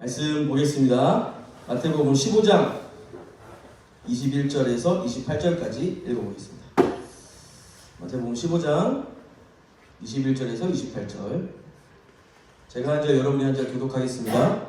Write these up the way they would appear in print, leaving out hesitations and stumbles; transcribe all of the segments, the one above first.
말씀 보겠습니다. 마태복음 15장 21절에서 28절까지 읽어보겠습니다. 마태복음 15장 21절에서 28절. 제가 한 절, 여러분이 한 절 교독하겠습니다.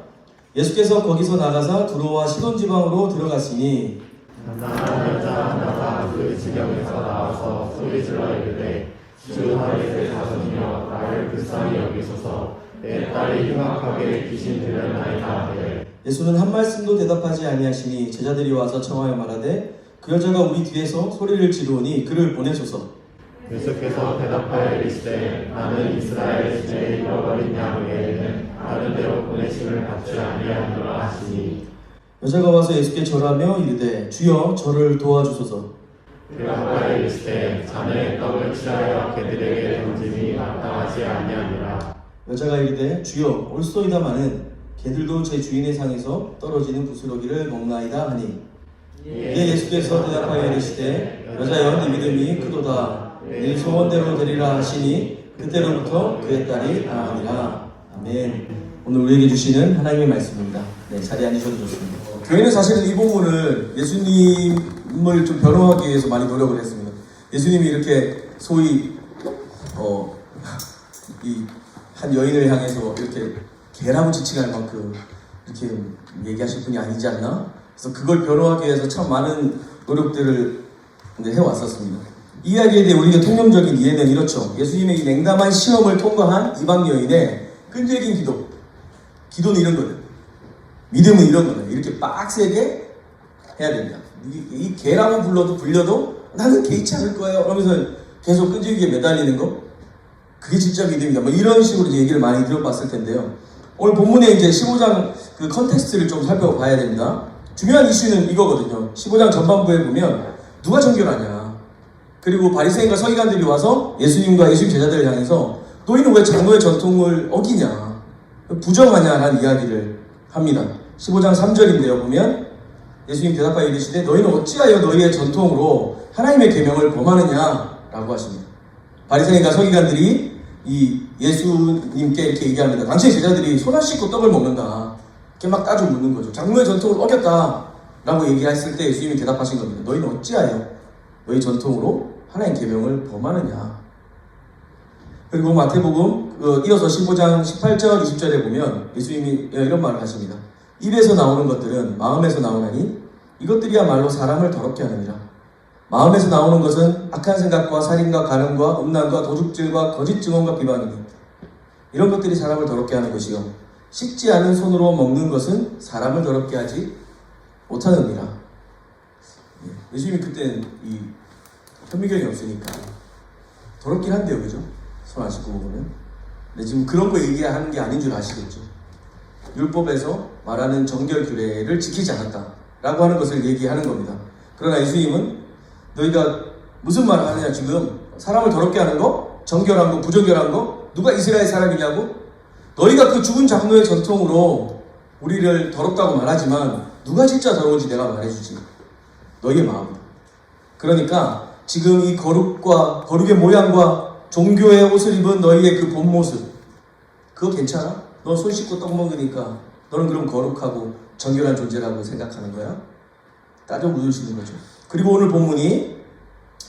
예수께서 거기서 나가사 두로와 시돈 지방으로 들어갔으니 가난한 여자 하나가 그 지경에서 나와서 소리질러 이르되 주 다윗의 자손이여 나를 불쌍히 여기소서 내 딸이 흉악하게 귀신 들렸나이다 하되 예수는 한 말씀도 대답하지 아니하시니 제자들이 와서 청하여 말하되 그 여자가 우리 뒤에서 소리를 지르오니 그를 보내소서. 예수께서 대답하여 이르시되 나는 이스라엘 시대에 잃어버린 양에게는 다른 데로 보내심을 받지 아니하노라 하시니 여자가 와서 예수께 절하며 이르되 주여 저를 도와주소서. 대답하여 이르시되 자네의 떡을 취하여 개들에게 던짐이 마땅하지 아니하니라. 여자가 이르되 주여 올소이다마는 개들도 제 주인의 상에서 떨어지는 부스러기를 먹나이다 하니 이에 예수께서 대답하여 이르시되 여자여 네 믿음이 크도다 네 소원대로 되리라 하시니 그때로부터 그의 딸이 나으니라. 아멘. 오늘 우리에게 주시는 하나님의 말씀입니다. 네, 자리에 앉으셔도 좋습니다. 교회는 사실은 이 본문을 예수님을 좀 변호하기 위해서 많이 노력을 했습니다. 예수님이 이렇게 소위 이 한 여인을 향해서 이렇게 개라고 지칭할 만큼 이렇게 얘기하실 분이 아니지 않나? 그래서 그걸 변호하기 위해서 참 많은 노력들을 해왔었습니다. 이 이야기에 대해 우리가 통념적인 이해는 이렇죠. 예수님의 이 냉담한 시험을 통과한 이방 여인의 끈질긴 기도. 기도는 이런 거예요. 믿음은 이런 거예요. 이렇게 빡세게 해야 된다. 이 개라고 불려도 나는 개의치 않을 거예요. 그러면서 계속 끈질기게 매달리는 거. 그게 진짜 믿음이다. 뭐 이런 식으로 이제 얘기를 많이 들어봤을 텐데요. 오늘 본문에 이제 15장 그 컨텍스트를 좀 살펴봐야 됩니다. 중요한 이슈는 이거거든요. 15장 전반부에 보면 누가 정결하냐. 그리고 바리새인과 서기관들이 와서 예수님과 예수님 제자들을 향해서 너희는 왜 장로의 전통을 어기냐. 부정하냐라는 이야기를 합니다. 15장 3절인데요. 보면 예수님 대답하여 이르시되 너희는 어찌하여 너희의 전통으로 하나님의 계명을 범하느냐라고 하십니다. 바리새인과 서기관들이 이 예수님께 이렇게 얘기합니다. 당신의 제자들이 손 안 씻고 떡을 먹는다. 이렇게 막 따져 묻는 거죠. 장로의 전통을 어겼다 라고 얘기했을 때 예수님이 대답하신 겁니다. 너희는 어찌하여 너희 전통으로 하나님 계명을 범하느냐. 그리고 마태복음 이어서 15장 18절 20절에 보면 예수님이 이런 말을 하십니다. 입에서 나오는 것들은 마음에서 나오나니 이것들이야말로 사람을 더럽게 하느니라. 마음에서 나오는 것은 악한 생각과 살인과 간음과 음란과 도둑질과 거짓 증언과 비방이니 이런 것들이 사람을 더럽게 하는 것이요 씻지 않은 손으로 먹는 것은 사람을 더럽게 하지 못하느니라. 예수님이 그때는 이 현미경이 없으니까 더럽긴 한데요, 그죠? 손 안 씻고 먹으면. 근데 지금 그런 거 얘기하는 게 아닌 줄 아시겠죠? 율법에서 말하는 정결 규례를 지키지 않았다라고 하는 것을 얘기하는 겁니다. 그러나 예수님은 너희가 무슨 말을 하느냐 지금 사람을 더럽게 하는 거? 정결한 거? 부정결한 거? 누가 이스라엘 사람이냐고? 너희가 그 죽은 장로의 전통으로 우리를 더럽다고 말하지만 누가 진짜 더러운지 내가 말해주지. 너희의 마음이다. 그러니까 지금 이 거룩의 모양과 종교의 옷을 입은 너희의 그 본 모습 그거 괜찮아? 너 손 씻고 떡 먹으니까 너는 그럼 거룩하고 정결한 존재라고 생각하는 거야? 따져 묻으시는 거죠. 그리고 오늘 본문이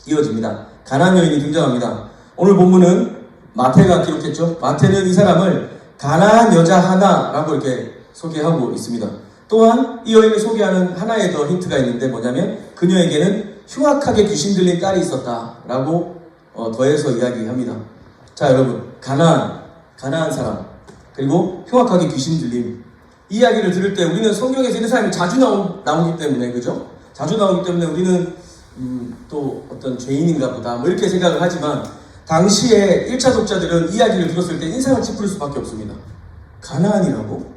이어집니다. 가나안 여인이 등장합니다. 오늘 본문은 마태가 기록했죠. 마태는 이 사람을 가나안 여자 하나라고 이렇게 소개하고 있습니다. 또한 이 여인을 소개하는 하나의 더 힌트가 있는데 뭐냐면 그녀에게는 흉악하게 귀신 들린 딸이 있었다라고 더해서 이야기합니다. 자, 여러분, 가나안 사람 그리고 흉악하게 귀신 들림 이 이야기를 들을 때 우리는 성경에서 이런 사람이 자주 나오기 때문에 그죠? 자주 나오기 때문에 우리는 또 어떤 죄인인가 보다 뭐 이렇게 생각을 하지만 당시에 1차 독자들은 이야기를 들었을 때 인상을 찌푸릴 수밖에 없습니다. 가나안이라고?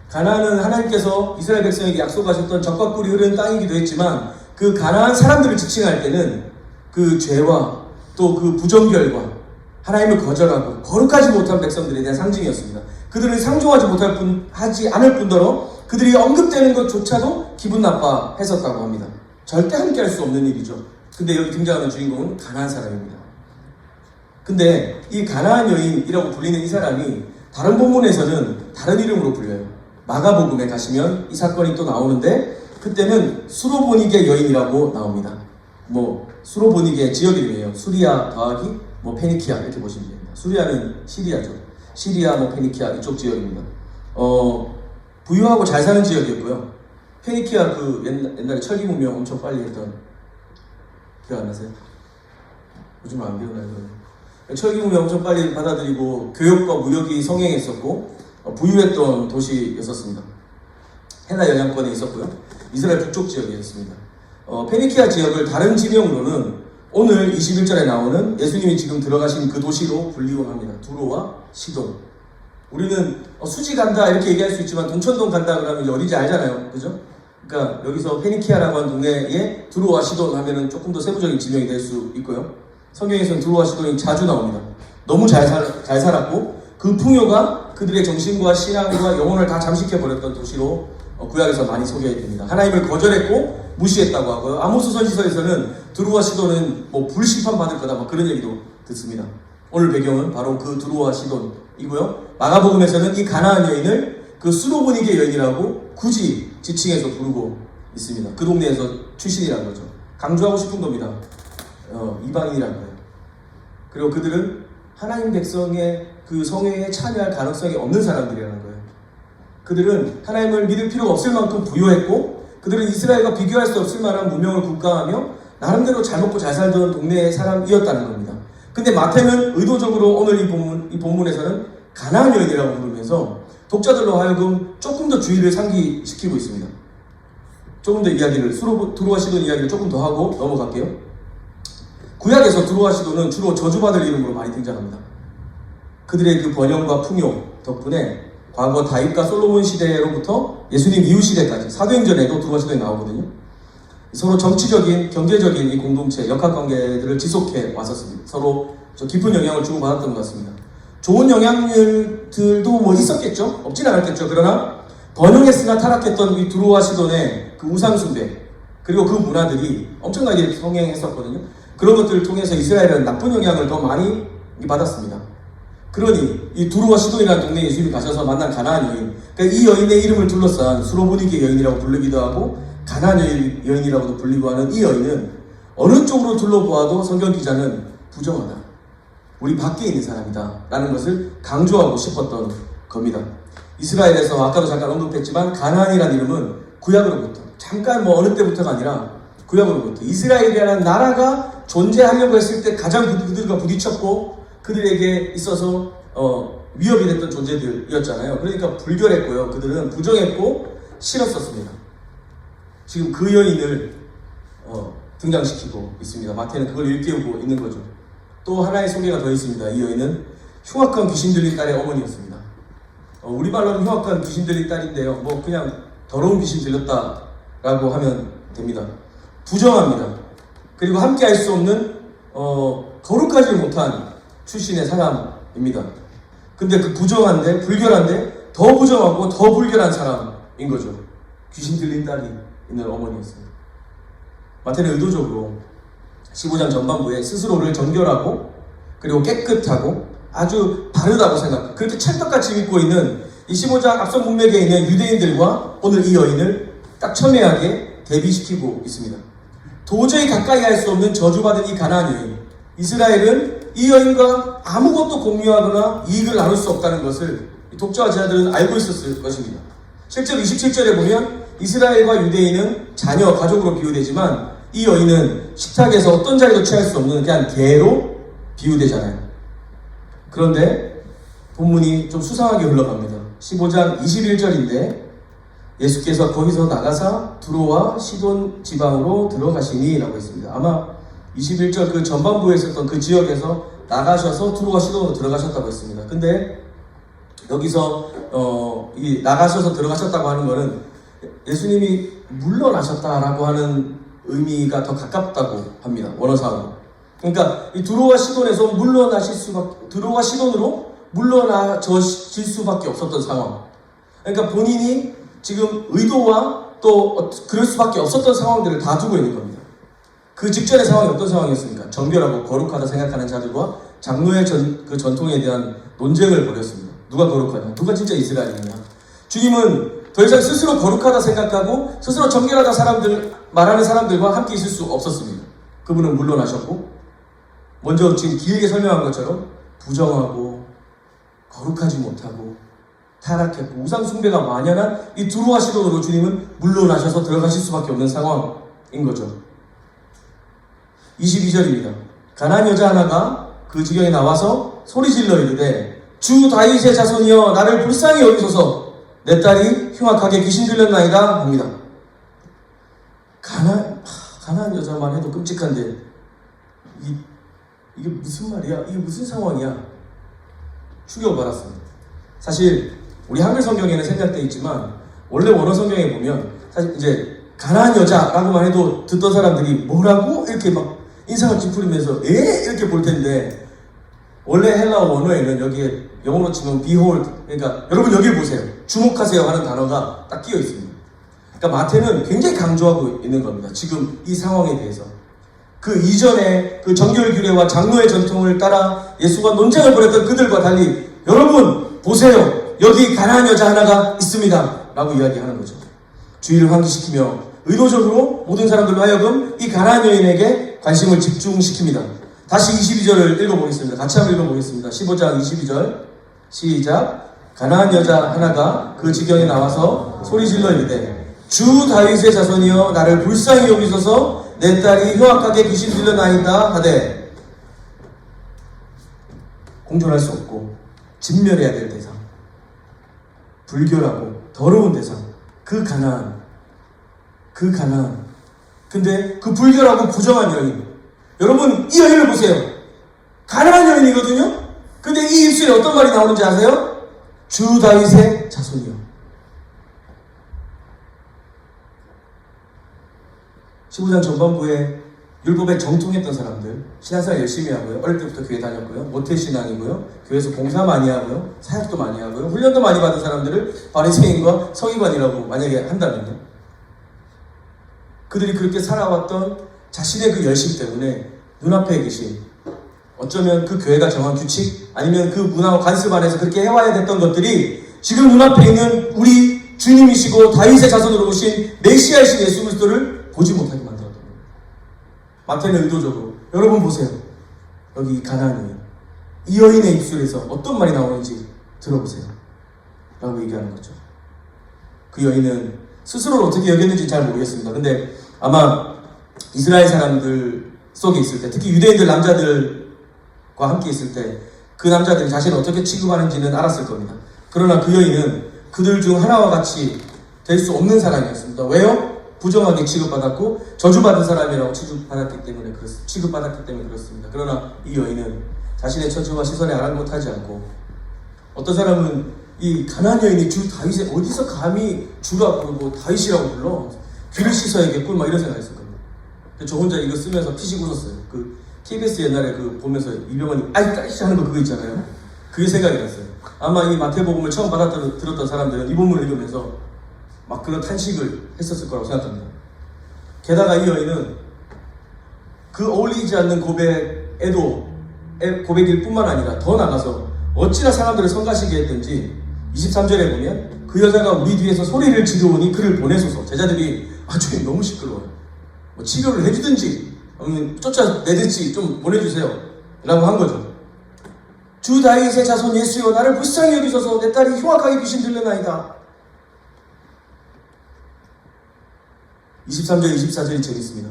가나안은 하나님께서 이스라엘 백성에게 약속하셨던 젖과 꿀이 흐르는 땅이기도 했지만 그 가나안 사람들을 지칭할 때는 그 죄와 또 그 부정결과 하나님을 거절하고 거룩하지 못한 백성들에 대한 상징이었습니다. 그들은 상종하지 않을 뿐더러 그들이 언급되는 것조차도 기분 나빠했었다고 합니다. 절대 함께할 수 없는 일이죠. 근데 여기 등장하는 주인공은 가나안 사람입니다. 근데 이 가나안 여인이라고 불리는 이 사람이 다른 본문에서는 다른 이름으로 불려요. 마가복음에 가시면 이 사건이 또 나오는데 그때는 수로보니게 여인이라고 나옵니다. 뭐 수로보니게 지역 이름이에요. 수리아 더하기 뭐 페니키아 이렇게 보시면 됩니다. 수리아는 시리아죠. 시리아 뭐 페니키아 이쪽 지역입니다. 부유하고 잘 사는 지역이었고요. 페니키아 그 옛날에 철기 문명 엄청 빨리 했던 기억 안 나세요? 요즘 안 배우나요? 철기 문명 엄청 빨리 받아들이고 교역과 무역이 성행했었고 부유했던 도시였었습니다. 헬라 영향권에 있었고요. 이스라엘 북쪽 지역이었습니다. 페니키아 지역을 다른 지명으로는 오늘 21절에 나오는 예수님이 지금 들어가신 그 도시로 불리곤 합니다. 두로와 시돈. 우리는 수지 간다 이렇게 얘기할 수 있지만 동천동 간다 그러면 어딘지 알잖아요. 그죠? 그러니까 여기서 페니키아라고 하는 동네에 두로와 시돈 하면은 조금 더 세부적인 지명이 될 수 있고요. 성경에서는 두로와 시돈이 자주 나옵니다. 너무 잘 살았고 그 풍요가 그들의 정신과 신앙과 영혼을 다 잠식해버렸던 도시로 구약에서 많이 소개됩니다. 하나님을 거절했고 무시했다고 하고요. 아모스 선지서에서는 두로와 시돈은 뭐 불심판 받을 거다 뭐 그런 얘기도 듣습니다. 오늘 배경은 바로 그 두로와 시돈이고요. 마가복음에서는 이 가나안 여인을 그 수로보니게 여인이라고 굳이 지칭해서 부르고 있습니다. 그 동네에서 출신이라는 거죠. 강조하고 싶은 겁니다. 이방인이라는 거예요. 그리고 그들은 하나님 백성의 그 성회에 참여할 가능성이 없는 사람들이라는 거예요. 그들은 하나님을 믿을 필요가 없을 만큼 부유했고 그들은 이스라엘과 비교할 수 없을 만한 문명을 국가하며 나름대로 잘 먹고 잘 살던 동네의 사람이었다는 겁니다. 근데 마태는 의도적으로 오늘 이 본문에서는 가나안 여인이라고 부르면서 독자들로 하여금 조금 더 주의를 상기시키고 있습니다. 조금 더 이야기를 두로와 시돈 이야기를 조금 더 하고 넘어갈게요. 구약에서 두로와 시돈은 주로 저주받을 이름으로 많이 등장합니다. 그들의 그 번영과 풍요 덕분에 과거 다윗과 솔로몬 시대로부터 예수님 이후 시대까지 사도행전에도 두로와 시돈이 나오거든요. 서로 정치적인, 경제적인 이 공동체, 역학관계들을 지속해 왔었습니다. 서로 깊은 영향을 주고받았던 것 같습니다. 좋은 영향들도 뭐 있었겠죠? 없진 않았겠죠. 그러나 번영했으나 타락했던 이 두로와 시돈의 그 우상숭배 그리고 그 문화들이 엄청나게 성행했었거든요. 그런 것들을 통해서 이스라엘은 나쁜 영향을 더 많이 받았습니다. 그러니 이 두로와 시돈이라는 동네에 예수님이 가셔서 만난 가나안 여인, 그러니까 이 여인의 이름을 둘러싼 수로보니게 여인이라고 부르기도 하고 가나안 여인이라고도 불리고 하는 이 여인은 어느 쪽으로 둘러보아도 성경 기자는 부정하다, 우리 밖에 있는 사람이다 라는 것을 강조하고 싶었던 겁니다. 이스라엘에서 아까도 잠깐 언급했지만 가나안이라는 이름은 구약으로부터, 잠깐 뭐 어느 때부터가 아니라 구약으로부터 이스라엘이라는 나라가 존재하려고 했을 때 가장 그들과 부딪혔고 그들에게 있어서 위협이 됐던 존재들이었잖아요. 그러니까 불결했고요. 그들은 부정했고 싫었었습니다. 지금 그 여인을 등장시키고 있습니다. 마태는 그걸 일깨우고 있는 거죠. 또 하나의 소개가 더 있습니다. 이 여인은 흉악한 귀신 들린 딸의 어머니였습니다. 우리말로는 흉악한 귀신 들린 딸인데요. 뭐 그냥 더러운 귀신 들렸다라고 하면 됩니다. 부정합니다. 그리고 함께 할 수 없는 거룩하지 못한 출신의 사람입니다. 근데 그 부정한데 불결한데 더 부정하고 더 불결한 사람인 거죠. 귀신 들린 딸이 있는 어머니였습니다. 마태는 의도적으로 15장 전반부에 스스로를 정결하고 그리고 깨끗하고 아주 바르다고 생각, 그렇게 찰떡같이 믿고 있는 이 15장 앞선 문맥에 있는 유대인들과 오늘 이 여인을 딱 첨예하게 대비시키고 있습니다. 도저히 가까이 할 수 없는 저주받은 이 가나안 여인, 이스라엘은 이 여인과 아무것도 공유하거나 이익을 나눌 수 없다는 것을 독자와 제자들은 알고 있었을 것입니다. 실제로 27절에 보면 이스라엘과 유대인은 자녀, 가족으로 비유되지만 이 여인은 식탁에서 어떤 자리도 취할 수 없는 그냥 개로 비유되잖아요. 그런데 본문이 좀 수상하게 흘러갑니다. 15장 21절인데 예수께서 거기서 나가사 두로와 시돈 지방으로 들어가시니 라고 했습니다. 아마 21절 그 전반부에 있었던 그 지역에서 나가셔서 두로와 시돈으로 들어가셨다고 했습니다. 근데 여기서 이 나가셔서 들어가셨다고 하는 거는 예수님이 물러나셨다라고 하는 의미가 더 가깝다고 합니다. 원어상으로. 그러니까 이 두로와 시돈에서 두로와 시돈으로 물러나질 수밖에 없었던 상황. 그러니까 본인이 지금 의도와 또 그럴 수밖에 없었던 상황들을 다 두고 있는 겁니다. 그 직전의 상황이 어떤 상황이었습니까? 정결하고 거룩하다 생각하는 자들과 장로의 그 전통에 대한 논쟁을 벌였습니다. 누가 거룩하냐? 누가 진짜 이스라엘이냐? 주님은 더 이상 스스로 거룩하다 생각하고 스스로 정결하다 말하는 사람들과 함께 있을 수 없었습니다. 그분은 물러나셨고, 먼저 지금 길게 설명한 것처럼 부정하고 거룩하지 못하고 타락했고 우상 숭배가 만연한 이 두루와 시돈으로 주님은 물러나셔서 들어가실 수밖에 없는 상황인 거죠. 22절입니다. 가나안 여자 하나가 그 지경에 나와서 소리질러 이르되 주 다윗의 자손이여 나를 불쌍히 여기소서 내 딸이 흉악하게 귀신 들렸나이다 합니다. 가나안 여자만 해도 끔찍한데 이게 무슨 말이야? 이게 무슨 상황이야? 충격을 받았습니다. 사실 우리 한글 성경에는 생략되어 있지만 원래 원어 성경에 보면 사실 이제 가나안 여자라고만 해도 듣던 사람들이 뭐라고? 이렇게 막 인상을 찌푸리면서 이렇게 볼 텐데 원래 헬라어 원어에는 여기에 영어로 치면 behold, 그러니까 여러분 여기 보세요. 주목하세요 하는 단어가 딱 끼어 있습니다. 그러니까 마태는 굉장히 강조하고 있는 겁니다. 지금 이 상황에 대해서. 그 이전에 그 정결 규례와 장로의 전통을 따라 예수가 논쟁을 벌였던 그들과 달리 여러분 보세요. 여기 가나안 여자 하나가 있습니다. 라고 이야기하는 거죠. 주의를 환기시키며 의도적으로 모든 사람들로 하여금 이 가나안 여인에게 관심을 집중시킵니다. 다시 22절을 읽어보겠습니다. 같이 한번 읽어보겠습니다. 15장 22절 시작. 가나안 여자 하나가 그 지경에 나와서 소리질러 이르되 주 다윗의 자손이여 나를 불쌍히 여기소서 내 딸이 흉악하게 귀신 들려나이다 하되 공존할 수 없고 진멸해야 될 대상, 불결하고 더러운 대상, 그 가나안. 근데 그 불결하고 부정한 여인, 여러분 이 여인을 보세요. 가나안 여인이거든요. 근데 이 입술에 어떤 말이 나오는지 아세요? 주 다윗의 자손이요. 15장 전반부에 율법에 정통했던 사람들, 신앙생활 열심히 하고요. 어릴 때부터 교회 다녔고요. 모태신앙이고요. 교회에서 봉사 많이 하고요. 사역도 많이 하고요. 훈련도 많이 받은 사람들을 바리새인과 서기관이라고 만약에 한다면요. 그들이 그렇게 살아왔던 자신의 그 열심 때문에 눈앞에 계신, 어쩌면 그 교회가 정한 규칙 아니면 그 문화와 관습 안에서 그렇게 해와야 됐던 것들이 지금 눈앞에 있는 우리 주님이시고 다윗의 자손으로 오신 메시아이신 예수 그리스도를 보지 못하게 만들었던 거예요. 마태는 의도적으로 여러분 보세요. 여기 가나안 여인, 이 여인의 입술에서 어떤 말이 나오는지 들어보세요 라고 얘기하는 거죠. 그 여인은 스스로를 어떻게 여겼는지 잘 모르겠습니다. 근데 아마 이스라엘 사람들 속에 있을 때, 특히 유대인들 남자들과 함께 있을 때 그 남자들이 자신을 어떻게 취급하는지는 알았을 겁니다. 그러나 그 여인은 그들 중 하나와 같이 될 수 없는 사람이었습니다. 왜요? 부정하게 취급받았고 저주받은 사람이라고 취급받았기 때문에 그렇습니다. 그러나 이 여인은 자신의 처지와 시선에 아랑곳하지 않고, 어떤 사람은 이 가나안 여인이 주 다윗의 어디서 감히 주라 부르고 다윗이라고 불러? 귀를 씻어야겠군 막 이런 생각했을 겁니다. 저 혼자 이거 쓰면서 피식 웃었어요. 그 KBS 옛날에 그 보면서 이병헌이 아이씨 하는 거 그거 있잖아요. 그게 생각이 났어요. 아마 이 마태복음을 처음 들었던 사람들은 이 본문을 읽으면서 막 그런 탄식을 했었을 거라고 생각합니다. 게다가 이 여인은 그 어울리지 않는 고백일 뿐만 아니라 더 나가서 어찌나 사람들을 성가시게 했든지 23절에 보면 그 여자가 우리 뒤에서 소리를 지르오니 그를 보내소서. 제자들이 저기 너무 시끄러워요. 뭐 치료를 해주든지 쫓아내든지 좀 보내주세요 라고 한 거죠. 주 다윗의 자손 예수여 나를 불쌍히 여기소서 내 딸이 흉악하게 귀신 들려나이다. 23절 24절이 재밌습니다.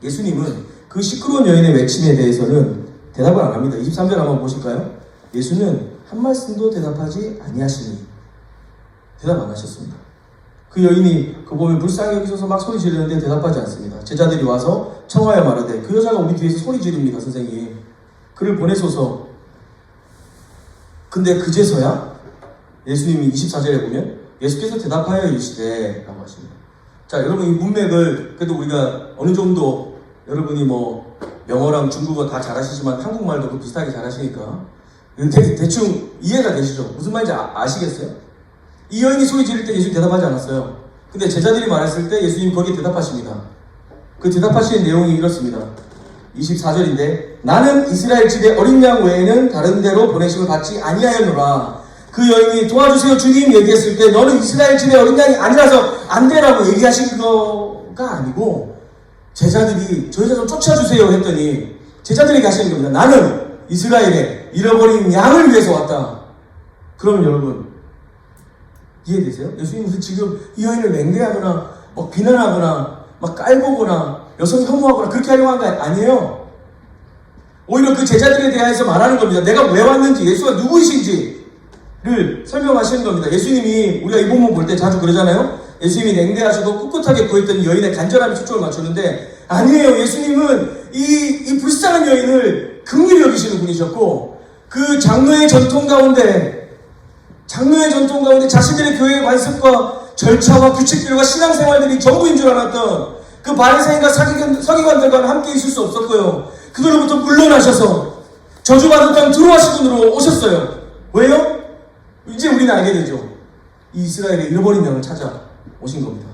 예수님은 그 시끄러운 여인의 외침에 대해서는 대답을 안 합니다. 23절 한번 보실까요? 예수는 한 말씀도 대답하지 아니하시니 대답 안 하셨습니다. 그 여인이 그 보면 불쌍히 여기셔서 막 소리 지르는데 대답하지 않습니다. 제자들이 와서 청하여 말하되 그 여자가 우리 뒤에서 소리 지릅니다. 선생님 그를 보내소서. 근데 그제서야 예수님이 24절에 보면 예수께서 대답하여 이르시되 라고 하십니다. 자, 여러분 이 문맥을 그래도 우리가 어느 정도 여러분이 뭐 영어랑 중국어 다 잘하시지만 한국말도 그 비슷하게 잘하시니까 대충 이해가 되시죠? 무슨 말인지 아시겠어요? 이 여인이 소리 지를 때 예수님 대답하지 않았어요. 근데 제자들이 말했을 때 예수님 거기에 대답하십니다. 그 대답하시는 내용이 이렇습니다. 24절인데 나는 이스라엘 집에 어린 양 외에는 다른 데로 보내심을 받지 아니하였노라. 그 그 여인이 도와주세요 주님 얘기했을 때 너는 이스라엘 집의 어린 양이 아니라서 안 되라고 얘기하신 거가 아니고 제자들이 저 여자 좀 쫓아주세요 했더니 제자들이 가시는 겁니다. 나는 이스라엘의 잃어버린 양을 위해서 왔다. 그러면 여러분 이해되세요? 예수님은 지금 이 여인을 맹대하거나 막 비난하거나 막 깔보거나 여성 혐오하거나 그렇게 하려고 한 거 아니에요. 오히려 그 제자들에 대해서 말하는 겁니다. 내가 왜 왔는지, 예수가 누구이신지를 설명하시는 겁니다. 예수님이 우리가 이 본문 볼 때 자주 그러잖아요. 예수님이 냉대하셔도 꿋꿋하게 구했던 여인의 간절함에 초점을 맞췄는데 아니에요. 예수님은 이 불쌍한 여인을 긍휼히 여기시는 분이셨고 그 장로의 전통 가운데 자신들의 교회의 관습과 절차와 규칙들과 신앙생활들이 전부인 줄 알았던 그 바리새인과 서기관들과는 함께 있을 수 없었고요. 그들로부터 물러나셔서 저주받은 땅 들어와신 분으로 오셨어요. 왜요? 이제 우리는 알게 되죠. 이 이스라엘의 잃어버린 양을 찾아오신 겁니다.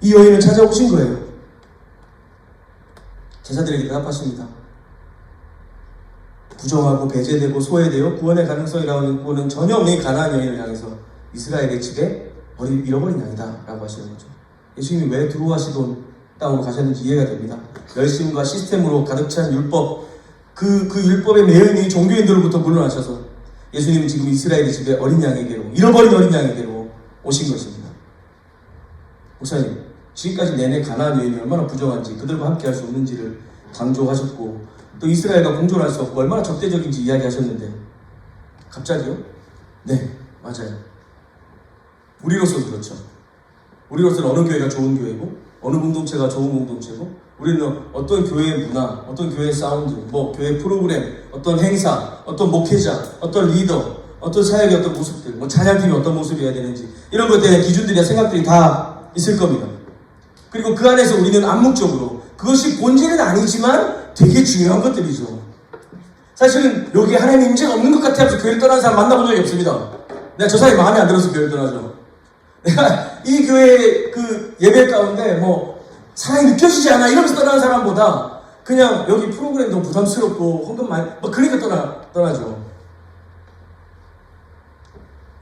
이 여인을 찾아오신 거예요. 제자들에게 대답하십니다. 부정하고 배제되고 소외되어 구원의 가능성이라고는 전혀 없는 가나안 여인을 향해서 이스라엘의 집에 잃어버린 양이다 라고 하시는 거죠. 예수님이 왜 두로와 시돈 땅으로 가셨는지 이해가 됩니다. 열심과 시스템으로 가득 찬 율법, 그 율법에 매여있는 종교인들로부터 물러나셔서 예수님은 지금 이스라엘의 집에 어린 양에게로, 잃어버린 어린 양에게로 오신 것입니다. 목사님, 지금까지 내내 가나안 여인이 얼마나 부정한지, 그들과 함께 할 수 없는지를 강조하셨고 또 이스라엘과 공존할 수 없고 얼마나 적대적인지 이야기하셨는데 갑자기요? 네, 맞아요. 우리로서는 그렇죠. 우리로서는 어느 교회가 좋은 교회고 어느 공동체가 좋은 공동체고 우리는 어떤 교회의 문화, 어떤 교회의 사운드, 교회 프로그램, 어떤 행사, 어떤 목회자, 어떤 리더, 어떤 사역의 어떤 모습들, 찬양팀이 어떤 모습이어야 되는지 이런 것에 대한 기준들이나 생각들이 다 있을 겁니다. 그리고 그 안에서 우리는 암묵적으로 그것이 본질은 아니지만 되게 중요한 것들이죠. 사실은 여기 하나님의 임재가 없는 것 같아 하면서 교회를 떠나는 사람 만나본 적이 없습니다. 내가 저 사람이 마음에 안 들어서 교회를 떠나죠. 내가 이 교회의 그 예배 가운데 사랑이 느껴지지 않아 이러면서 떠나는 사람보다 그냥 여기 프로그램 너무 부담스럽고 헌금 많이 그러니까 떠나죠.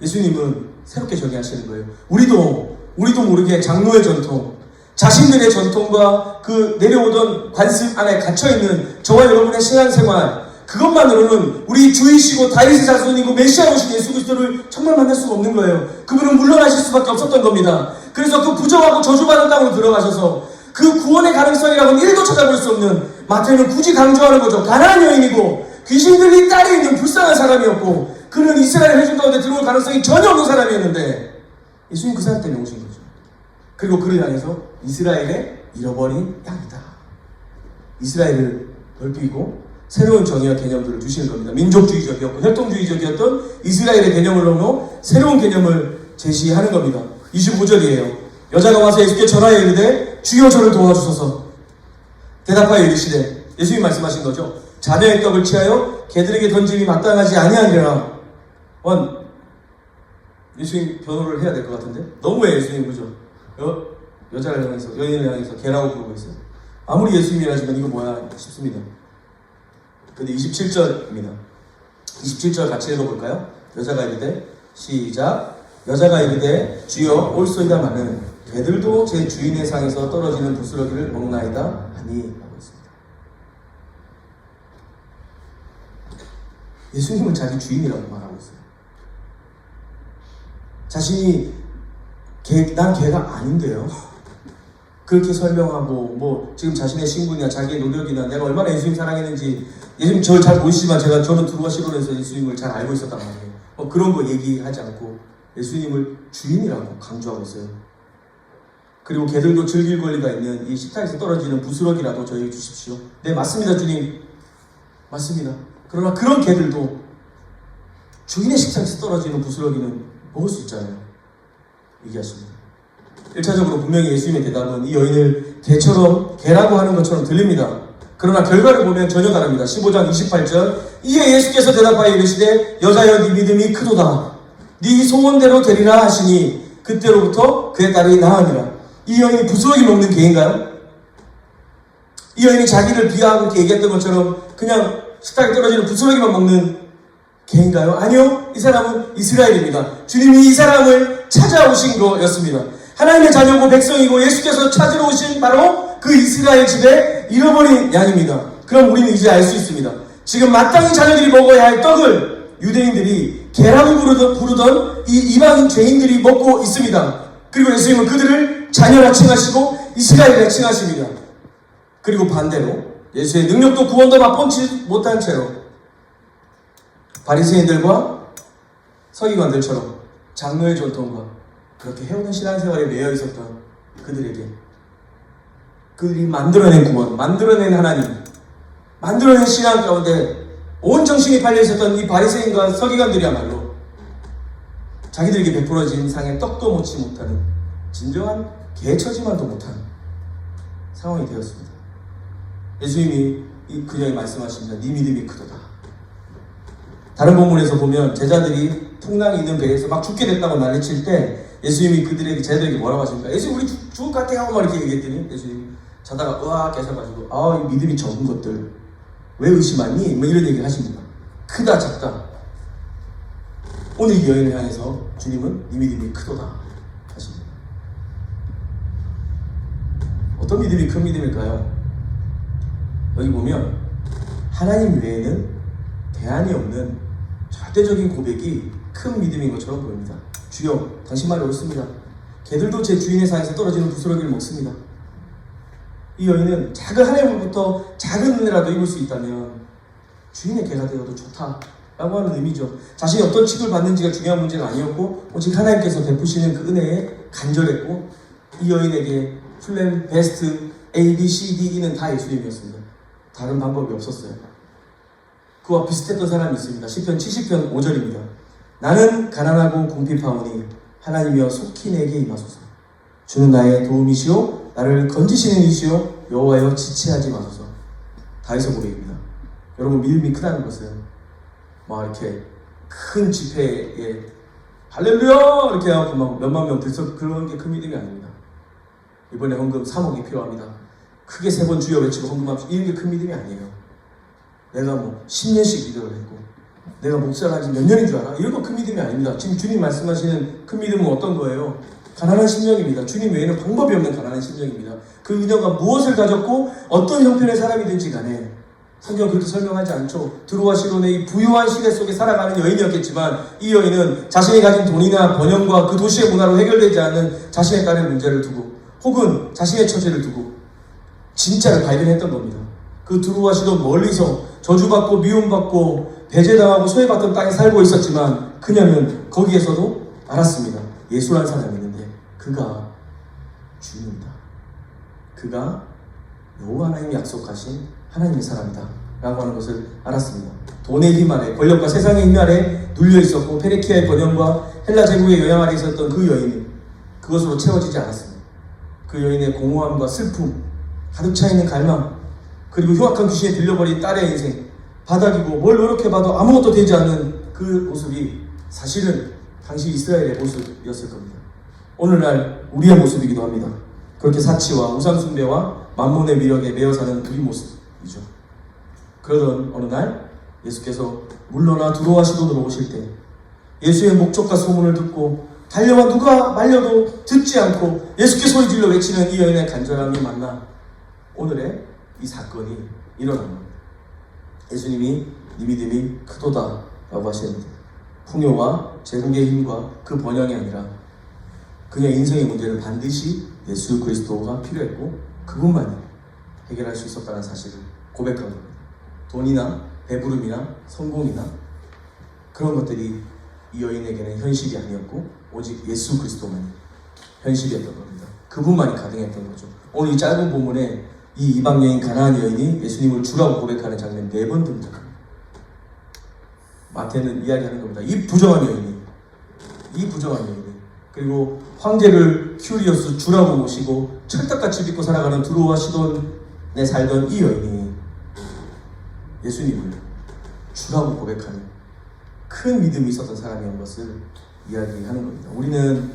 예수님은 새롭게 정의하시는 거예요. 우리도 모르게 장로의 전통, 자신들의 전통과 그 내려오던 관습 안에 갇혀있는 저와 여러분의 신앙생활, 그것만으로는 우리 주이시고 다윗의 자손이고 메시아 오신 예수 그리스도를 정말 만날 수가 없는 거예요. 그분은 물러나실 수밖에 없었던 겁니다. 그래서 그 부정하고 저주받은 땅으로 들어가셔서 그 구원의 가능성이라고는 1도 찾아볼 수 없는, 마태는 굳이 강조하는 거죠. 가나안 여인이고 귀신 들린 딸이 있는 불쌍한 사람이었고 그는 이스라엘 회중 가운데 들어올 가능성이 전혀 없는 사람이었는데 예수님 그 사람 때문에 오신 거죠. 그리고 그를 향해서 이스라엘의 잃어버린 양이다. 이스라엘을 넓히고 새로운 정의와 개념들을 주시는 겁니다. 민족주의적이었고 혈통주의적이었던 이스라엘의 개념을 넘어 새로운 개념을 제시하는 겁니다. 25절이에요. 여자가 와서 예수께 전하여 이르되 주여 저를 도와주소서. 대답하여 이르시되, 예수님이 말씀하신 거죠. 자녀의 떡을 취하여 개들에게 던짐이 마땅하지 아니하니라. 예수님 변호를 해야 될 것 같은데 너무해. 예수님 그죠? 여자를 향해서, 여인을 향해서 개라고 부르고 있어요. 아무리 예수님이라지만 이거 뭐야 싶습니다. 근데 27절입니다. 27절 같이 읽어볼까요? 여자가 이르되, 시작. 여자가 이르되 주여 올소이다마는 개들도 제 주인의 상에서 떨어지는 부스러기를 먹나이다 하니 라고 했습니다. 예수님은 자기 주인이라고 말하고 있어요. 자신이 난 개가 아닌데요. 그렇게 설명하고 지금 자신의 신분이나 자기의 노력이나 내가 얼마나 예수님 사랑했는지, 예수님 저를 잘 모르시지만 저는 두루와 시돈에서 예수님을 잘 알고 있었단 말이에요. 그런 거 얘기하지 않고 예수님을 주인이라고 강조하고 있어요. 그리고 개들도 즐길 권리가 있는 이 식탁에서 떨어지는 부스러기라도 저에게 주십시오. 네, 맞습니다 주님. 맞습니다. 그러나 그런 개들도 주인의 식탁에서 떨어지는 부스러기는 먹을 수 있잖아요. 얘기하십니다. 1차적으로 분명히 예수님의 대답은 이 여인을 개라고 하는 것처럼 들립니다. 그러나 결과를 보면 전혀 다릅니다. 15장 28절. 이에 예수께서 대답하여 이르시되 여자여 네 믿음이 크도다. 네 소원대로 되리라 하시니 그때로부터 그의 딸이 나으니라. 이 여인이 부스러기 먹는 개인가요? 이 여인이 자기를 비하하고 이렇게 얘기했던 것처럼 그냥 식탁에 떨어지는 부스러기만 먹는 개인가요? 아니요. 이 사람은 이스라엘입니다. 주님이 이 사람을 찾아오신 거였습니다. 하나님의 자녀고 백성이고 예수께서 찾으러 오신 바로 그 이스라엘 집에 잃어버린 양입니다. 그럼 우리는 이제 알 수 있습니다. 지금 마땅히 자녀들이 먹어야 할 떡을 유대인들이 개라고 부르던 이 이방인 죄인들이 먹고 있습니다. 그리고 예수님은 그들을 자녀라 칭하시고 이스라엘이라 칭하십니다. 그리고 반대로 예수의 능력도 구원도 맛보지 못한 채로 바리새인들과 서기관들처럼 장로의 전통과 그렇게 해오는 신앙생활에 매여 있었던 그들에게 그들이 만들어낸 구원, 만들어낸 하나님, 만들어낸 신앙 가운데 온 정신이 팔려 있었던 이 바리새인과 서기관들이야말로 자기들에게 베풀어진 상에 떡도 먹지 못하는 진정한 개처지만도 못한 상황이 되었습니다. 예수님이 그녀에 말씀하십니다. 네 믿음이 크도다. 다른 본문에서 보면 제자들이 풍랑이 있는 배에서 막 죽게 됐다고 난리칠 때 예수님이 제자들에게 뭐라고 하십니까? 예수님 우리 죽을 것 같아요 막 이렇게 얘기했더니 예수님 자다가 으악 깨셔가지고 이 믿음이 적은 것들 왜 의심하니? 뭐 이런 얘기를 하십니다. 크다 작다. 오늘 이 여인을 향해서 주님은 네 믿음이 크도다 하십니다. 어떤 믿음이 큰 믿음일까요? 여기 보면 하나님 외에는 대안이 없는 절대적인 고백이 큰 믿음인 것처럼 보입니다. 주여 당신 말이 옳습니다. 개들도 제 주인의 상에서 떨어지는 부스러기를 먹습니다. 이 여인은 작은 하나님으로부터 작은 은혜라도 입을 수 있다면 주인의 개가 되어도 좋다라고 하는 의미죠. 자신이 어떤 칙을 받는지가 중요한 문제가 아니었고 오직 하나님께서 베푸시는 그 은혜에 간절했고 이 여인에게 플랜, 베스트, A, B, C, D, E는 다 예수님이었습니다. 다른 방법이 없었어요. 그와 비슷했던 사람이 있습니다. 시편 70편 5절입니다. 나는 가난하고 궁핍하오니 하나님이여 속히 내게 임하소서. 주는 나의 도움이시오 나를 건지시는 이시오 여호와여 지체하지 마소서. 다윗의 고백입니다. 여러분 믿음이 크다는 것은 막 이렇게 큰 집회에 할렐루야 이렇게 하고 막 몇만 명 들썩 그런 게 큰 믿음이 아닙니다. 이번에 헌금 3억이 필요합니다. 크게 3번 주여 외치고 헌금합시다. 이런 게 큰 믿음이 아니에요. 내가 뭐 10년씩 기도를 했고 내가 목사를 한지 몇 년인 줄 알아? 이런 거 큰 믿음이 아닙니다. 지금 주님 말씀하시는 큰 믿음은 어떤 거예요? 가난한 심령입니다. 주님 외에는 방법이 없는 가난한 심령입니다. 그 그녀가 무엇을 가졌고 어떤 형편의 사람이든지 간에 성경 그렇게 설명하지 않죠. 드로아 시돈의 이 부유한 시대 속에 살아가는 여인이었겠지만 이 여인은 자신이 가진 돈이나 번영과 그 도시의 문화로 해결되지 않는 자신의 딸의 문제를 두고 혹은 자신의 처지를 두고 진짜를 발견했던 겁니다. 그 드로아 시돈 멀리서 저주받고 미움받고 배제당하고 소외받던 땅에 살고 있었지만 그녀는 거기에서도 알았습니다. 예수라는 사람이 있는데 그가 주입니다. 그가 여호와 하나님이 약속하신 하나님의 사람이다 라고 하는 것을 알았습니다. 돈의 힘 아래 권력과 세상의 힘 아래 눌려있었고 페르키아의 번영과 헬라 제국의 영향 아래 있었던 그 여인이 그것으로 채워지지 않았습니다. 그 여인의 공허함과 슬픔 가득 차있는 갈망 그리고 흉악한 귀신에 들려버린 딸의 인생 바닥이고 뭘 노력해봐도 아무것도 되지 않는 그 모습이 사실은 당시 이스라엘의 모습이었을 겁니다. 오늘날 우리의 모습이기도 합니다. 그렇게 사치와 우상숭배와 만몬의 위력에 매여 사는 우리 모습이죠. 그러던 어느 날 예수께서 물러나 두로와 시돈으로 오실 때 예수의 목적과 소문을 듣고 달려와 누가 말려도 듣지 않고 예수께 소리질러 외치는 이 여인의 간절함이 만나 오늘의 이 사건이 일어난 겁니다. 예수님이 네 믿음이 크도다 라고 하시는데 풍요와 제국의 힘과 그 번영이 아니라 그녀의 인생의 문제를 반드시 예수 그리스도가 필요했고 그분만이 해결할 수 있었다는 사실을 고백한 겁니다. 돈이나 배부름이나 성공이나 그런 것들이 이 여인에게는 현실이 아니었고 오직 예수 그리스도만이 현실이었던 겁니다. 그분만이 가능했던 거죠. 오늘 이 짧은 본문에 이 이방 여인 가나안 여인이 예수님을 주라고 고백하는 장면 4번 등장합니다. 마태는 이야기하는 겁니다. 이 부정한 여인이 그리고 황제를 큐리오스 주라고 모시고 철떡같이 믿고 살아가는 두로와 시돈에 살던 이 여인이 예수님을 주라고 고백하는 큰 믿음이 있었던 사람이라는 것을 이야기하는 겁니다. 우리는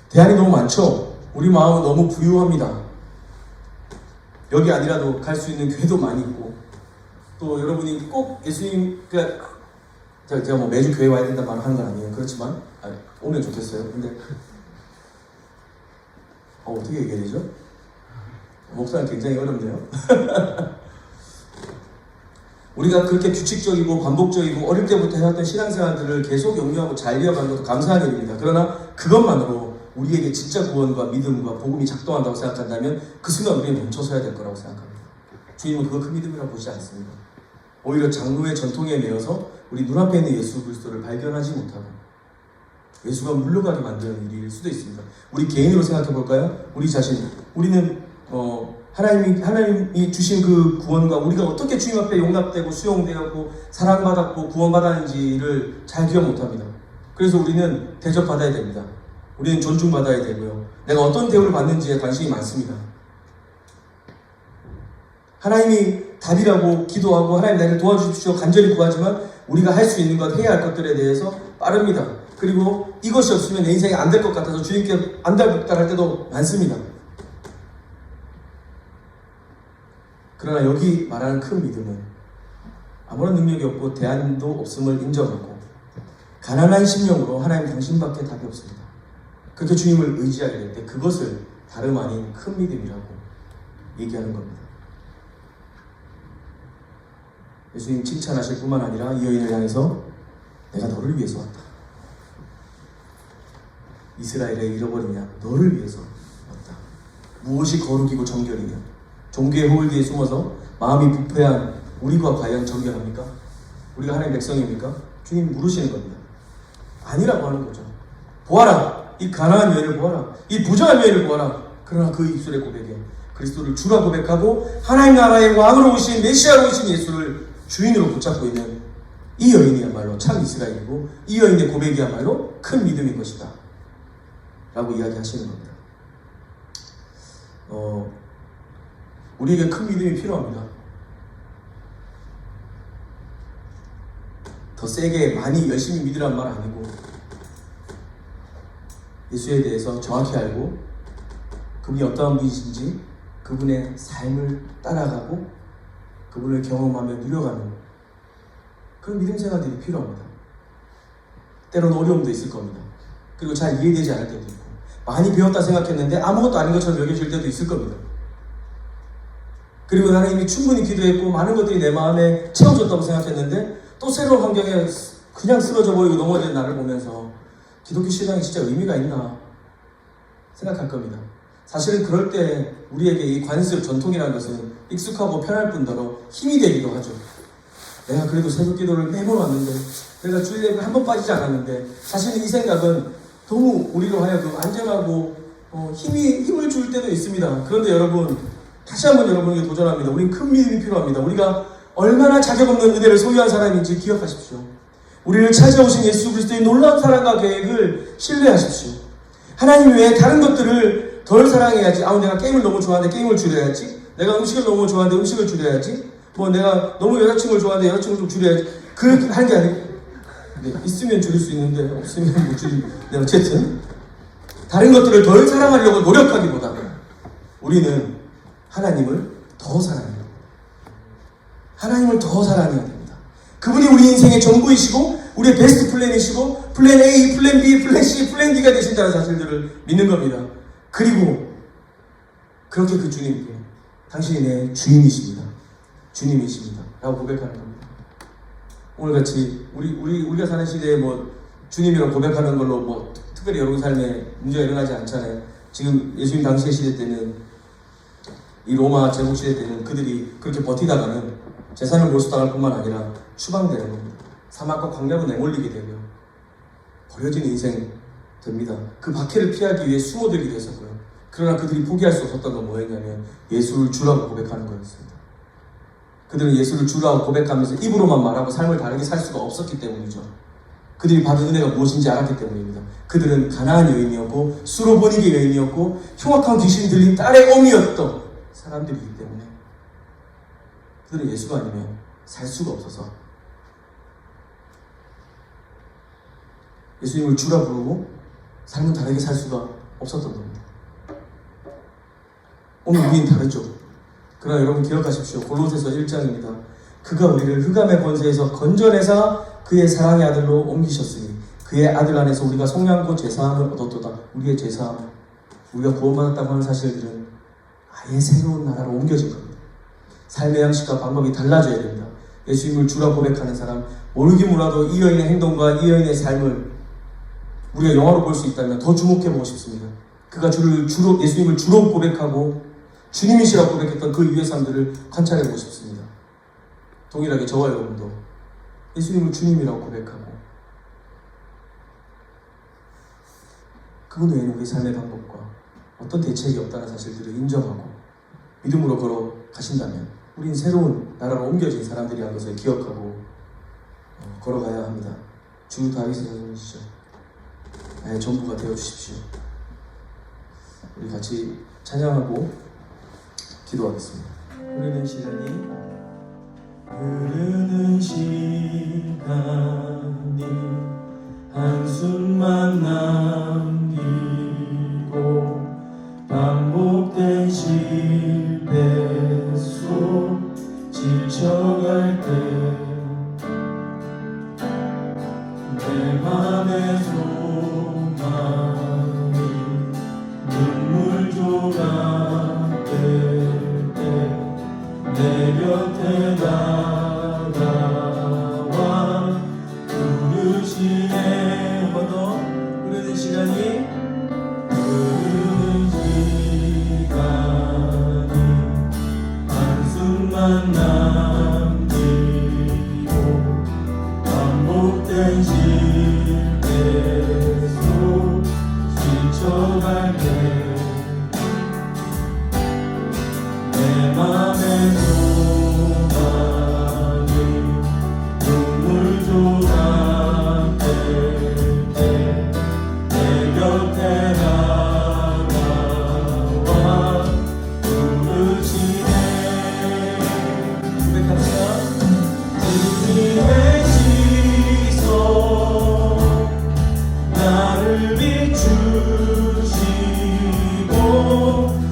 대안이 너무 많죠. 우리 마음은 너무 부유합니다. 여기 아니라도 갈 수 있는 교회도 많이 있고 또 여러분이 꼭 예수님, 그러니까 제가 뭐 매주 교회 와야 된다 말을 하는 건 아니에요. 그렇지만 오면 좋겠어요. 근데 어떻게 얘기해야 되죠? 목사는 굉장히 어렵네요. 우리가 그렇게 규칙적이고 반복적이고 어릴 때부터 해왔던 신앙생활들을 계속 영위하고 잘 이어가는 것도 감사한 일입니다. 그러나 그것만으로 우리에게 진짜 구원과 믿음과 복음이 작동한다고 생각한다면 그 순간 우리는 멈춰서야 될 거라고 생각합니다. 주님은 그거 큰 믿음이라고 보지 않습니다. 오히려 장로의 전통에 매여서 우리 눈앞에 있는 예수 그리스도를 발견하지 못하고 예수가 물러가게 만드는 일일 수도 있습니다. 우리 개인으로 생각해 볼까요? 우리 자신, 우리는 하나님이 주신 그 구원과 우리가 어떻게 주님 앞에 용납되고 수용되었고 사랑받았고 구원받았는지를 잘 기억 못합니다. 그래서 우리는 대접받아야 됩니다. 우리는 존중받아야 되고요. 내가 어떤 대우를 받는지에 관심이 많습니다. 하나님이 답이라고 기도하고 하나님 나를 도와주십시오 간절히 구하지만 우리가 할 수 있는 것, 해야 할 것들에 대해서 빠릅니다. 그리고 이것이 없으면 내 인생이 안 될 것 같아서 주님께 안달복달할 때도 많습니다. 그러나 여기 말하는 큰 믿음은 아무런 능력이 없고 대안도 없음을 인정하고 가난한 심령으로 하나님 당신밖에 답이 없습니다. 그렇게 주님을 의지하게 될 때 그것을 다름 아닌 큰 믿음이라고 얘기하는 겁니다. 예수님 칭찬하실 뿐만 아니라 이 여인을 향해서 내가 너를 위해서 왔다. 이스라엘의 잃어버리냐 너를 위해서 왔다. 무엇이 거룩이고 정결이냐 종교의 허울 뒤에 숨어서 마음이 부패한 우리가 과연 정결합니까? 우리가 하나님의 백성입니까? 주님 물으시는 겁니다. 아니라고 하는 거죠. 보아라 이 가난한 여인을 보아라 이 부자한 여인을 보아라. 그러나 그 입술의 고백에 그리스도를 주라 고백하고 하나님 나라의 왕으로 오신 메시아로 오신 예수를 주인으로 붙잡고 있는 이 여인이야말로 참 이스라엘이고 이 여인의 고백이야말로 큰 믿음인 것이다 라고 이야기하시는 겁니다. 우리에게 큰 믿음이 필요합니다. 더 세게 많이 열심히 믿으란 말 아니고 예수에 대해서 정확히 알고 그분이 어떠한 분이신지 그분의 삶을 따라가고 그분을 경험하며 누려가는 그런 믿음 생활들이 필요합니다. 때로는 어려움도 있을 겁니다. 그리고 잘 이해되지 않을 때도 있고 많이 배웠다 생각했는데 아무것도 아닌 것처럼 여겨질 때도 있을 겁니다. 그리고 나는 이미 충분히 기도했고 많은 것들이 내 마음에 채워졌다고 생각했는데 또 새로운 환경에 그냥 쓰러져 보이고 넘어진 나를 보면서 기독교 신앙이 진짜 의미가 있나 생각할 겁니다. 사실은 그럴 때 우리에게 이 관습, 전통이라는 것은 익숙하고 편할 뿐더러 힘이 되기도 하죠. 내가 그래도 새벽 기도를 매번 왔는데 내가 주일에 한 번 빠지지 않았는데 사실은 이 생각은 너무 우리로 하여금 안전하고 힘을 줄 때도 있습니다. 그런데 여러분 다시 한번 여러분에게 도전합니다. 우린 큰 믿음이 필요합니다. 우리가 얼마나 자격 없는 은혜를 소유한 사람인지 기억하십시오. 우리를 찾아오신 예수 그리스도의 놀라운 사랑과 계획을 신뢰하십시오. 하나님 외에 다른 것들을 덜 사랑해야지. 내가 게임을 너무 좋아하는데 게임을 줄여야지. 내가 음식을 너무 좋아하는데 음식을 줄여야지. 내가 너무 여자친구를 좋아하는데 여자친구를 좀 줄여야지. 그렇게 하는 게 아니고 있으면 줄일 수 있는데 없으면 못 줄이고 어쨌든 다른 것들을 덜 사랑하려고 노력하기보다 우리는 하나님을 더 사랑해요. 하나님을 더 사랑해야 됩니다. 그분이 우리 인생의 전부이시고 우리의 베스트 플랜이시고 플랜 A, 플랜 B, 플랜 C, 플랜 D가 되신다는 사실들을 믿는 겁니다. 그리고 그렇게 그 주님께 당신이 내 주인이십니다. 주님이십니다. 라고 고백하는 겁니다. 오늘같이 우리가 사는 시대에 주님이라고 고백하는 걸로 특별히 여러분 삶에 문제가 일어나지 않잖아요. 지금 예수님 당시의 시대 때는 이 로마 제국 시대 때는 그들이 그렇게 버티다가는 재산을 몰수당할 뿐만 아니라 추방되는 겁니다. 사막과 광야로 내몰리게 되고요. 버려진 인생 됩니다. 그 박해를 피하기 위해 숨어들기도 했었고요. 그러나 그들이 포기할 수 없었던 건 뭐였냐면 예수를 주라고 고백하는 거였습니다. 그들은 예수를 주라고 고백하면서 입으로만 말하고 삶을 다르게 살 수가 없었기 때문이죠. 그들이 받은 은혜가 무엇인지 알았기 때문입니다. 그들은 가난한 여인이었고 수로보니게 여인이었고 흉악한 귀신 들린 딸의 어미였던 사람들이기 때문에 그들은 예수가 아니면 살 수가 없어서 예수님을 주라 부르고 삶은 다르게 살 수가 없었던 겁니다. 오늘 우리는 다르죠. 그러나 여러분 기억하십시오. 골로새서 1장입니다. 그가 우리를 흑암의 권세에서 건져내사 그의 사랑의 아들로 옮기셨으니 그의 아들 안에서 우리가 속량고 죄사함을 얻었도다. 우리의 죄사함, 우리가 구원받았다고 하는 사실들은 아예 새로운 나라로 옮겨진 겁니다. 삶의 양식과 방법이 달라져야 됩니다. 예수님을 주라 고백하는 사람, 모르긴 몰라도 이 여인의 행동과 이 여인의 삶을 우리가 영화로 볼 수 있다면 더 주목해보고 싶습니다. 그가 예수님을 주로 고백하고 주님이시라고 고백했던 그 이후의 삶들을 관찰해보고 싶습니다. 동일하게 저와 여러분도 예수님을 주님이라고 고백하고 그분 외에는 우리 삶의 방법과 어떤 대책이 없다는 사실들을 인정하고 믿음으로 걸어가신다면 우리는 새로운 나라로 옮겨진 사람들이라는 것을 기억하고 걸어가야 합니다. 주 다윗의 자손이시죠. 나의 전부가 되어주십시오. 우리 같이 찬양하고 기도하겠습니다. 흐르는 시간이 한숨만 남기고 반복된 실패 속 지쳐갈 때 내 맘의 소망이 눈물 조각 될 때 내 곁에 다가와 부르시네. 한 번 더. 흐르는 시간이 한숨만 남기고 반복된 실패 속 지쳐갈 때 내 맘의 소망이 눈물 조각 될 때 내 곁에 다가와 부르시네. 고백합시다. 주님의 시선 나를 비추시고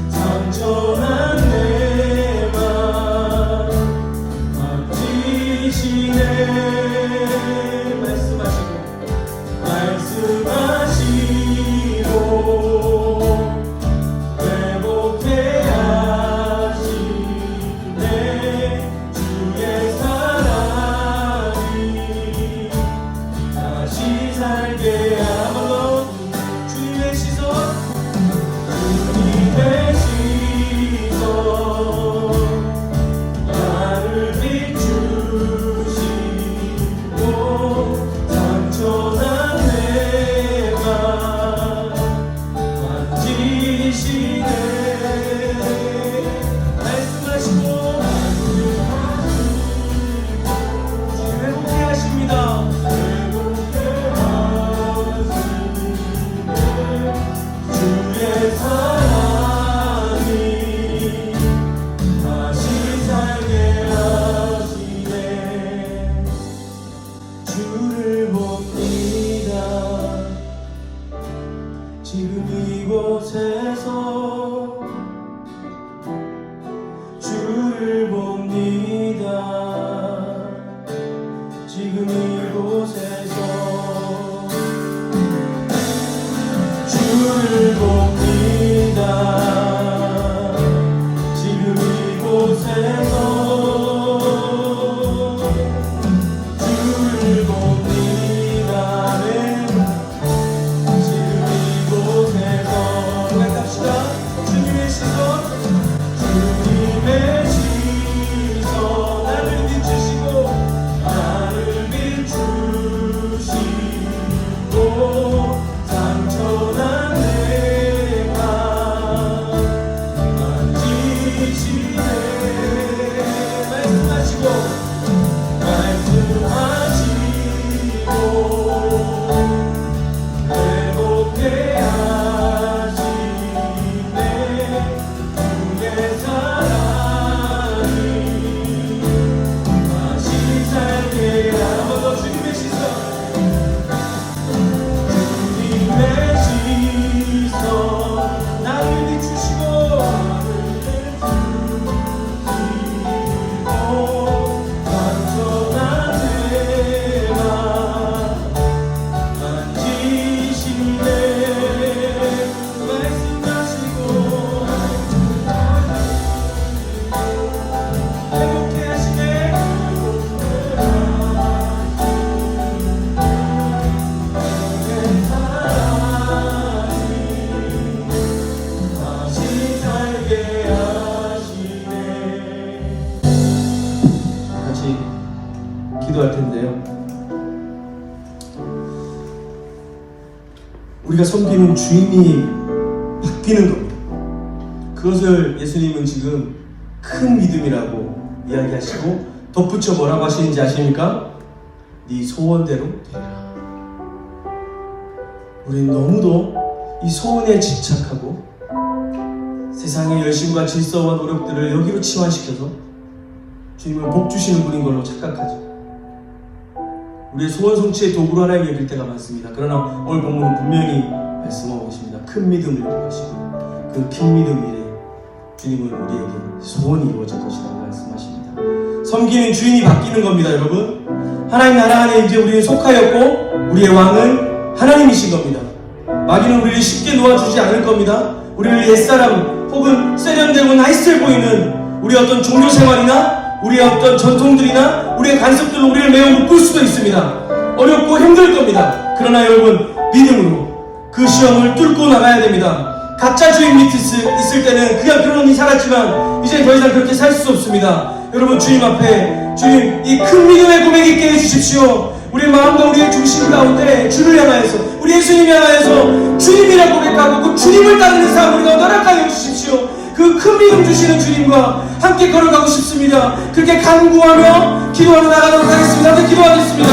상처난 내 맘 만지시네. 말씀하시고 회복해 하시네. 주의 사랑이 다시 살게 하물러 주님의 시선 나를 비추시고 상처난 내 맘 만지시네. 말씀하시고 회복해 하십니다. 회복해 하시네. 주의 사랑이 다시 살게 하시네. 주를 봅니다. 지금 이곳에서 주를 봅니다. 지금 이곳에서 주를 봅니다. 지금 이곳에서 주를 봅니다. 네. 지금 이곳에서 고백합시다. 우리가 섬기는 주인이 바뀌는 겁니다. 그것을 예수님은 지금 큰 믿음이라고 이야기하시고 덧붙여 뭐라고 하시는지 아십니까? 네 소원대로 되리라. 우리는 너무도 이 소원에 집착하고 세상의 열심과 질서와 노력들을 여기로 치환시켜서 주님은 복 주시는 분인 걸로 착각하죠. 우리의 소원 성취의 도구로 하나님 여길 때가 많습니다. 그러나 오늘 본문은 분명히 말씀하고 계십니다. 큰 믿음을 요구하시고 그 큰 믿음 이래 주님은 우리에게 소원이 이루어질 것이라고 말씀하십니다. 섬기는 주인이 바뀌는 겁니다, 여러분. 하나님 나라 안에 이제 우리는 속하였고 우리의 왕은 하나님이신 겁니다. 마귀는 우리를 쉽게 놓아주지 않을 겁니다. 우리를 옛사람 혹은 세련되고 나이스해 보이는 우리의 어떤 종교 생활이나 우리의 어떤 전통들이나 우리의 간섭들로 우리를 매우 묶을 수도 있습니다. 어렵고 힘들 겁니다. 그러나 여러분 믿음으로 그 시험을 뚫고 나가야 됩니다. 가짜 주인 밑에 있을 때는 그냥 그런 놈이 살았지만 이제 더 이상 그렇게 살 수 없습니다. 여러분 주님 앞에 주님 이 큰 믿음의 고백 있게 해주십시오. 우리의 마음과 우리의 중심 가운데 주를 향하여서 우리 예수님을 향하여서 주님이라 고백하고 그 주님을 따르는 삶을 우리가 허락하여 주십시오. 그 큰 믿음 주시는 주님과 함께 걸어가고 싶습니다. 그렇게 간구하며 기도하러 나가도록 하겠습니다. 함께 기도하겠습니다.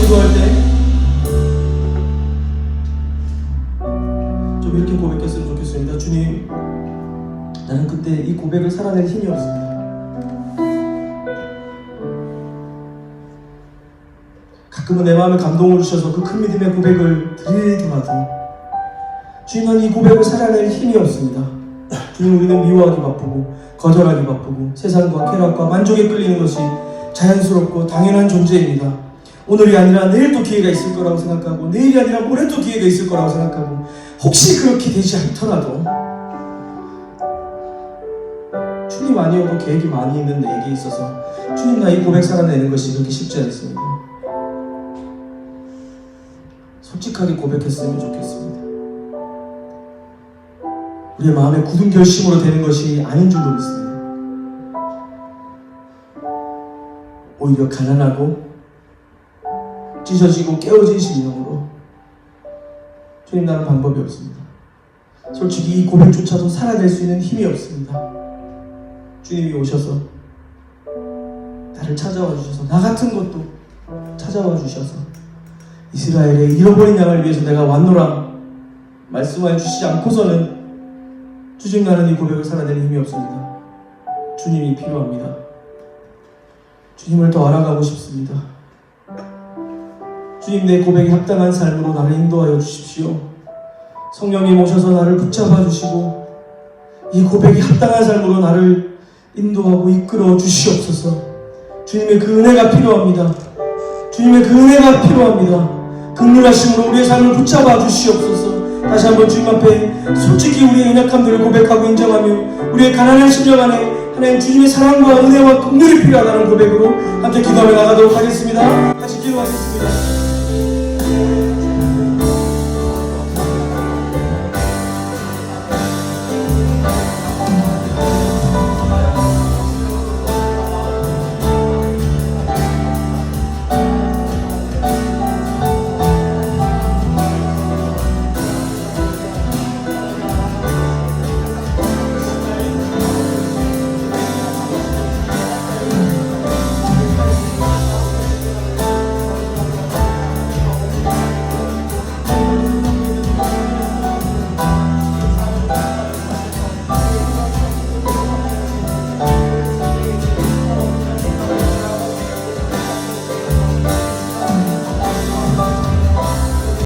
기도할 때 좀 이렇게 고백했으면 좋겠습니다. 주님, 나는 그때 이 고백을 살아낼 힘이 없습니다. 가끔은 내 마음에 감동을 주셔서 그 큰 믿음의 고백을 드리더라도 주님, 나는 이 고백을 살아낼 힘이 없습니다. 주님, 우리는 미워하기 바쁘고 거절하기 바쁘고 세상과 쾌락과 만족에 끌리는 것이 자연스럽고 당연한 존재입니다. 오늘이 아니라 내일 또 기회가 있을 거라고 생각하고 내일이 아니라 모레 또 기회가 있을 거라고 생각하고 혹시 그렇게 되지 않더라도 주님 아니어도 계획이 많이 있는 내게 있어서 주님, 나 이 고백 살아내는 것이 그렇게 쉽지 않습니다. 솔직하게 고백했으면 좋겠습니다. 우리의 마음에 굳은 결심으로 되는 것이 아닌 줄로 믿습니다. 오히려 가난하고 찢어지고 깨어진 심령으로 주님, 나는 방법이 없습니다. 솔직히 이 고백조차도 살아낼 수 있는 힘이 없습니다. 주님이 오셔서 나를 찾아와 주셔서 나 같은 것도 찾아와 주셔서 이스라엘의 잃어버린 양을 위해서 내가 왔노라 말씀하여 주시지 않고서는 주님, 나는 이 고백을 살아내는 힘이 없습니다. 주님이 필요합니다. 주님을 더 알아가고 싶습니다. 주님, 내 고백에 합당한 삶으로 나를 인도하여 주십시오. 성령님 오셔서 나를 붙잡아 주시고 이 고백에 합당한 삶으로 나를 인도하고 이끌어 주시옵소서. 주님의 그 은혜가 필요합니다. 주님의 그 은혜가 필요합니다. 긍휼하심으로 우리의 삶을 붙잡아 주시옵소서. 다시 한번 주님 앞에 솔직히 우리의 연약함들을 고백하고 인정하며 우리의 가난한 심령 안에 하나님 주님의 사랑과 은혜와 긍휼이 필요하다는 고백으로 함께 기도하며 나가도록 하겠습니다. 다시 기도하겠습니다.